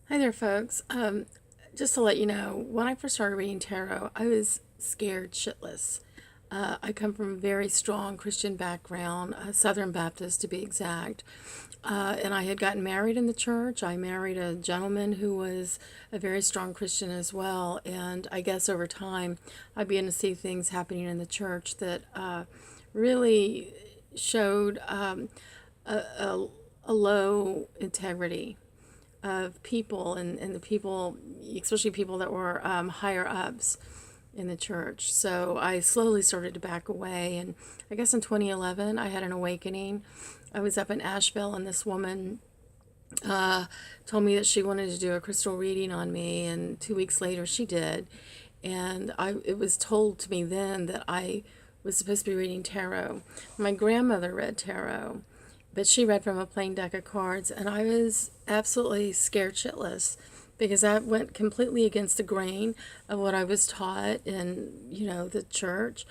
Hi there, folks. Just to let you know, when I first started reading tarot, I was scared shitless. I come from a very strong Christian background, Southern Baptist to be exact. And I had gotten married in the church. I married a gentleman who was a very strong Christian as well. And I guess over time, I began to see things happening in the church that really showed a, a low integrity of people and the people, especially people that were higher ups in the church. So I slowly started to back away. And I guess in 2011, I had an awakening. I was up in Asheville, and this woman told me that she wanted to do a crystal reading on me. And 2 weeks later, she did. And it was told to me then that I was supposed to be reading tarot. My grandmother read tarot, but she read from a plain deck of cards, and I was absolutely scared shitless because that went completely against the grain of what I was taught in, the church.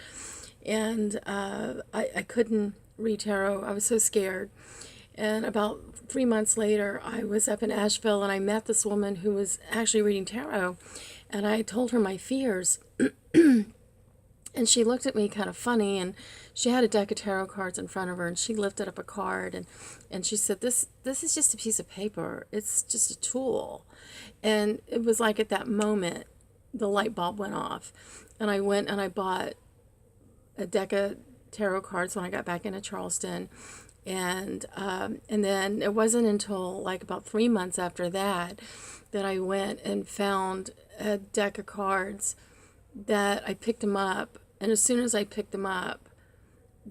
And I couldn't read tarot. I was so scared. And about 3 months later, I was up in Asheville, and I met this woman who was actually reading tarot. And I told her my fears. And she looked at me kind of funny, and she had a deck of tarot cards in front of her, and she lifted up a card, and she said, this is just a piece of paper. It's just a tool. And it was like at that moment, the light bulb went off. And I went and I bought a deck of tarot cards when I got back into Charleston. And then it wasn't until like about 3 months after that that I went and found a deck of cards that I picked them up. And as soon as I picked them up,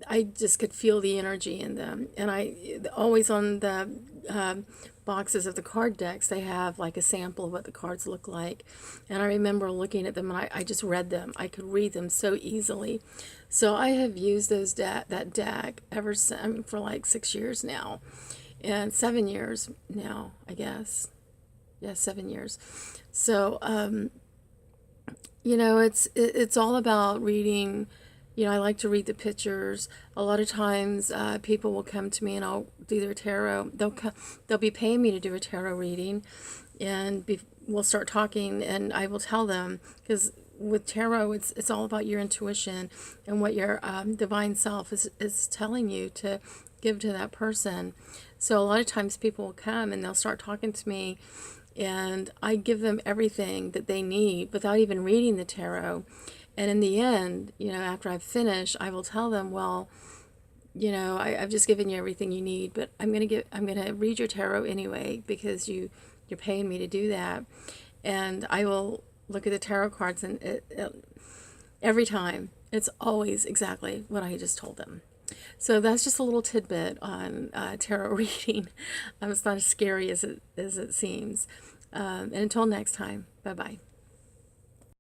I just could feel the energy in them. And I always on the boxes of the card decks, they have like a sample of what the cards look like. And I remember looking at them, and I just read them. I could read them so easily. So I have used that deck ever since, for like 6 years now, and 7 years now, I guess. Yeah, 7 years. So it's all about reading. I like to read the pictures. A lot of times, people will come to me and I'll do their tarot. They'll be paying me to do a tarot reading, and we'll start talking, and I will tell them, because with tarot, it's all about your intuition and what your divine self is telling you to give to that person. So a lot of times people will come and they'll start talking to me, and I give them everything that they need without even reading the tarot. And in the end, after I've finished, I will tell them, well, I've just given you everything you need, but I'm gonna read your tarot anyway, because you're paying me to do that. And I will look at the tarot cards, and every time it's always exactly what I just told them. So that's just a little tidbit on tarot reading. It's not as scary as it seems. And until next time, bye bye.